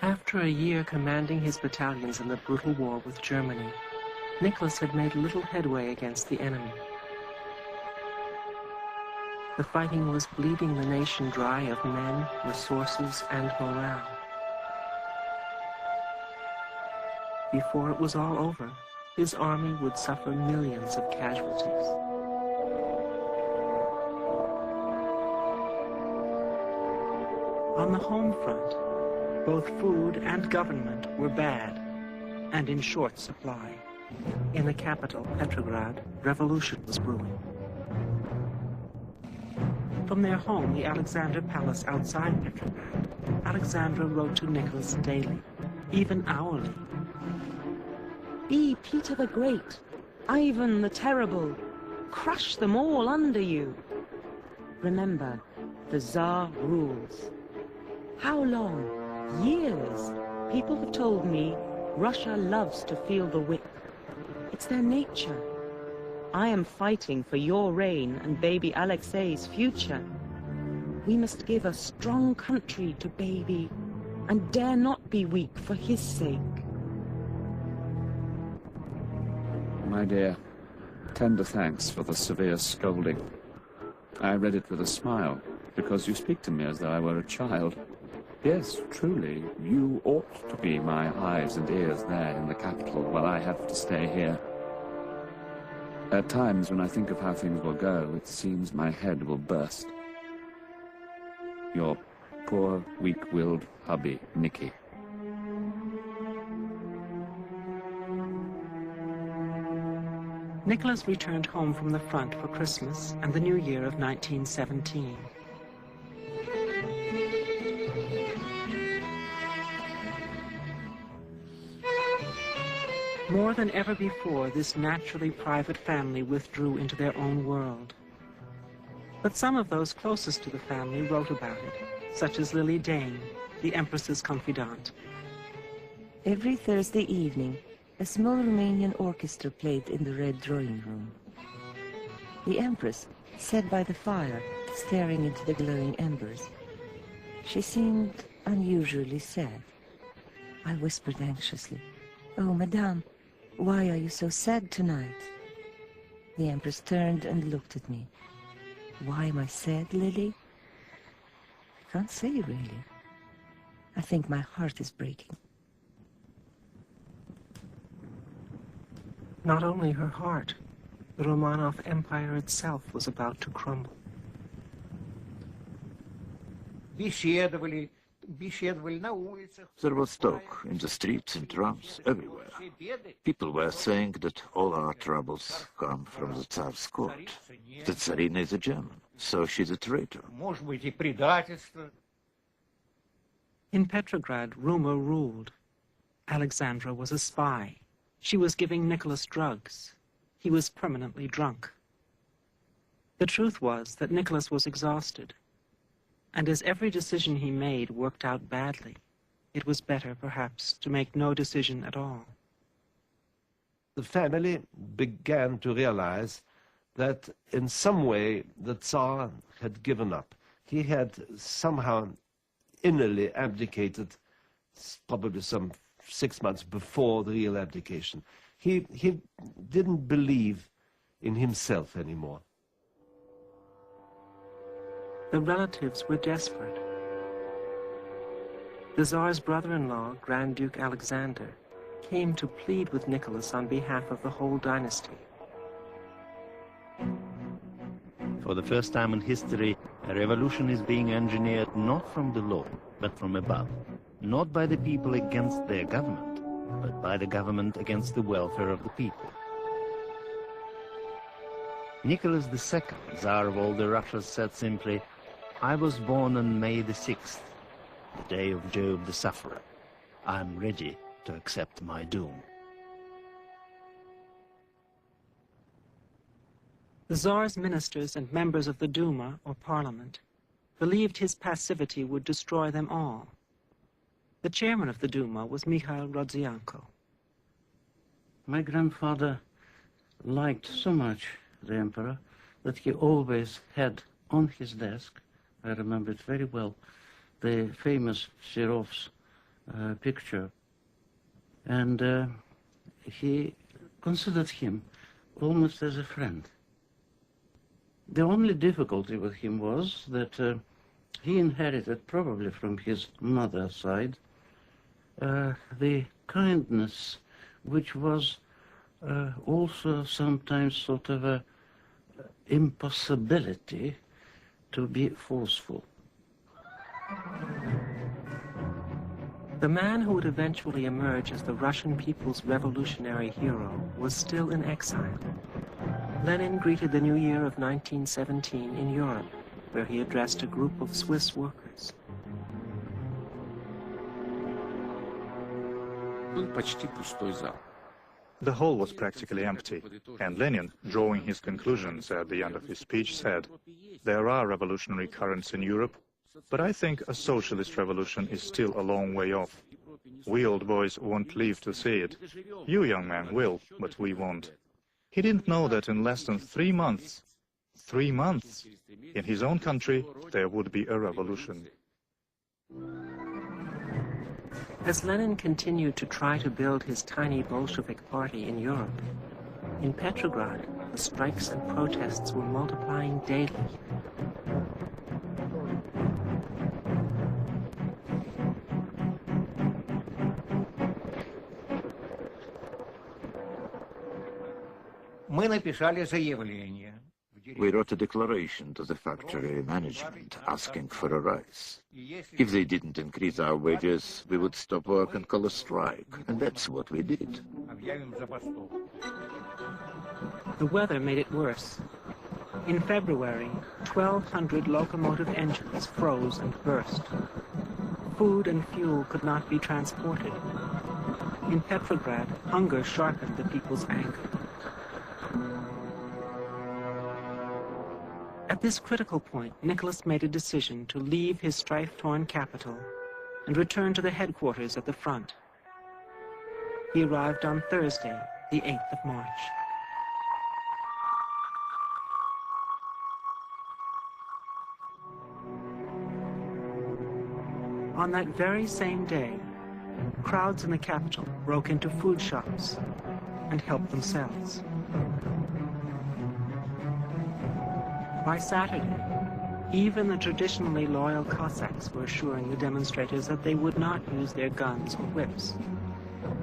After a year commanding his battalions in the brutal war with Germany, Nicholas had made little headway against the enemy. The fighting was bleeding the nation dry of men, resources, and morale. Before it was all over, his army would suffer millions of casualties. On the home front, both food and government were bad and in short supply. In the capital, Petrograd, revolution was brewing. From their home, the Alexander Palace outside Petrograd, Alexandra wrote to Nicholas daily, even hourly. Be Peter the Great, Ivan the Terrible, crush them all under you. Remember, the Tsar rules. How long? Years. People have told me Russia loves to feel the whip. It's their nature. I am fighting for your reign and baby Alexei's future. We must give a strong country to baby and dare not be weak for his sake. My dear, tender thanks for the severe scolding. I read it with a smile, because you speak to me as though I were a child. Yes, truly, you ought to be my eyes and ears there in the capital, while I have to stay here. At times, when I think of how things will go, it seems my head will burst. Your poor, weak-willed hubby, Nicky. Nicholas returned home from the front for Christmas and the New Year of 1917. More than ever before, this naturally private family withdrew into their own world. But some of those closest to the family wrote about it, such as Lily Dane, the Empress's confidant. Every Thursday evening, a small Romanian orchestra played in the red drawing room. The Empress sat by the fire, staring into the glowing embers. She seemed unusually sad. I whispered anxiously, "Oh, Madame, why are you so sad tonight?" The Empress turned and looked at me. "Why am I sad, Lily? I can't say, really. I think my heart is breaking." Not only her heart, the Romanov Empire itself was about to crumble. There was talk in the streets, in trams, everywhere. People were saying that all our troubles come from the Tsar's court. The Tsarina is a German, so she's a traitor. In Petrograd, rumor ruled. Alexandra was a spy. She was giving Nicholas drugs. He was permanently drunk. The truth was that Nicholas was exhausted. And as every decision he made worked out badly, it was better, perhaps, to make no decision at all. The family began to realize that in some way the Tsar had given up. He had somehow innerly abdicated, probably some 6 months before the real abdication. He didn't believe in himself anymore. The relatives were desperate. The Tsar's brother-in-law, Grand Duke Alexander, came to plead with Nicholas on behalf of the whole dynasty. For the first time in history, a revolution is being engineered not from the law, but from above. Not by the people against their government, but by the government against the welfare of the people. Nicholas II, Tsar of all the Russias, said simply, "I was born on May the 6th, the day of Job the sufferer. I am ready to accept my doom." The Tsar's ministers and members of the Duma, or parliament, believed his passivity would destroy them all. The chairman of the Duma was Mikhail Rodzianko. My grandfather liked so much the emperor that he always had on his desk, I remember it very well, the famous Serov's picture. And he considered him almost as a friend. The only difficulty with him was that he inherited, probably from his mother's side, the kindness, which was also sometimes sort of a impossibility to be forceful. The man who would eventually emerge as the Russian people's revolutionary hero was still in exile. Lenin greeted the new year of 1917 in Europe, where he addressed a group of Swiss workers. The hall was practically empty, and Lenin, drawing his conclusions at the end of his speech, said, "There are revolutionary currents in Europe, but I think a socialist revolution is still a long way off. We old boys won't live to see it. You young men will, but we won't." He didn't know that in less than 3 months, in his own country, there would be a revolution. As Lenin continued to try to build his tiny Bolshevik party in Europe, in Petrograd, the strikes and protests were multiplying daily. We wrote a declaration to the factory management asking for a rise. If they didn't increase our wages, we would stop work and call a strike, and that's what we did. The weather made it worse. In February, 1,200 locomotive engines froze and burst. Food and fuel could not be transported. In Petrograd, hunger sharpened the people's anger. At this critical point, Nicholas made a decision to leave his strife-torn capital and return to the headquarters at the front. He arrived on Thursday, the 8th of March. On that very same day, crowds in the capital broke into food shops and helped themselves. By Saturday, even the traditionally loyal Cossacks were assuring the demonstrators that they would not use their guns or whips.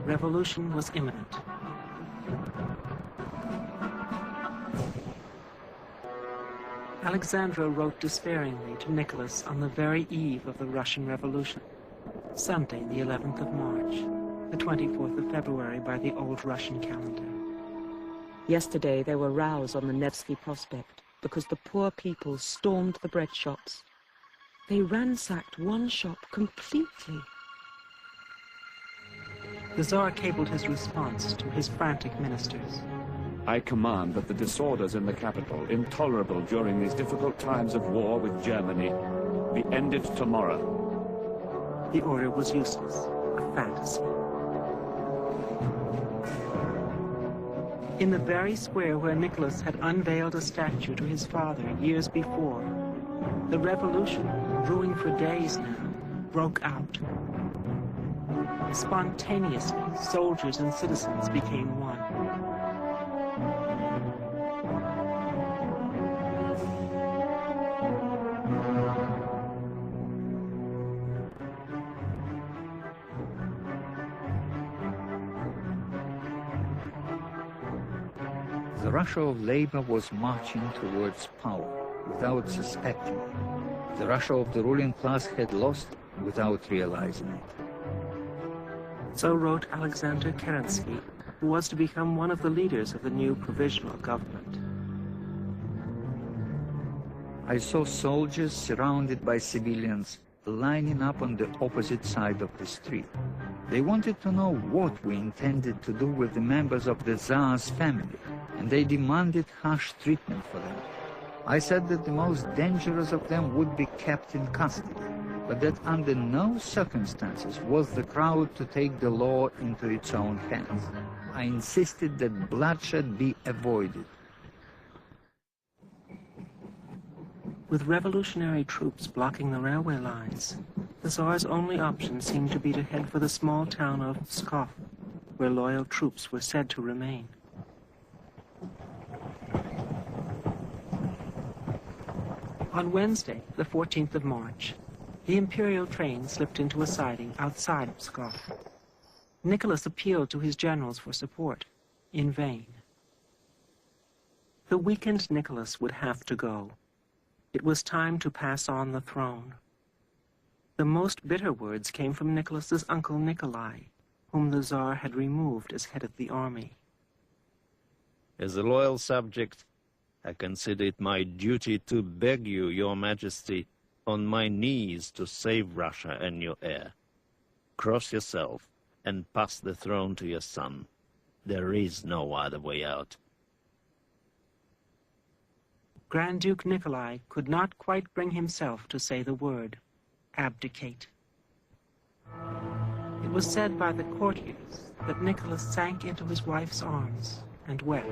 Revolution was imminent. Alexandra wrote despairingly to Nicholas on the very eve of the Russian Revolution, Sunday, the 11th of March, the 24th of February by the old Russian calendar. Yesterday there were rows on the Nevsky Prospect because the poor people stormed the bread shops. They ransacked one shop completely. The Tsar cabled his response to his frantic ministers. I command that the disorders in the capital, intolerable during these difficult times of war with Germany, be ended tomorrow. The order was useless, a fantasy. In the very square where Nicholas had unveiled a statue to his father years before, the revolution, brewing for days now, broke out. Spontaneously, soldiers and citizens became one. The Russia of labor was marching towards power without suspecting it. The Russia of the ruling class had lost without realizing it. So wrote Alexander Kerensky, who was to become one of the leaders of the new provisional government. I saw soldiers surrounded by civilians lining up on the opposite side of the street. They wanted to know what we intended to do with the members of the Tsar's family, and they demanded harsh treatment for them. I said that the most dangerous of them would be kept in custody, but that under no circumstances was the crowd to take the law into its own hands. I insisted that bloodshed be avoided. With revolutionary troops blocking the railway lines, the The Tsar's only option seemed to be to head for the small town of Pskov, where loyal troops were said to remain. On Wednesday, the 14th of March, the imperial train slipped into a siding outside Pskov. Nicholas appealed to his generals for support, in vain. The weakened Nicholas would have to go. It was time to pass on the throne. The most bitter words came from Nicholas's uncle Nikolai, whom the Tsar had removed as head of the army. As a loyal subject, I consider it my duty to beg you, Your Majesty, on my knees to save Russia and your heir. Cross yourself and pass the throne to your son. There is no other way out. Grand Duke Nikolai could not quite bring himself to say the word, abdicate. It was said by the courtiers that Nicholas sank into his wife's arms and wept.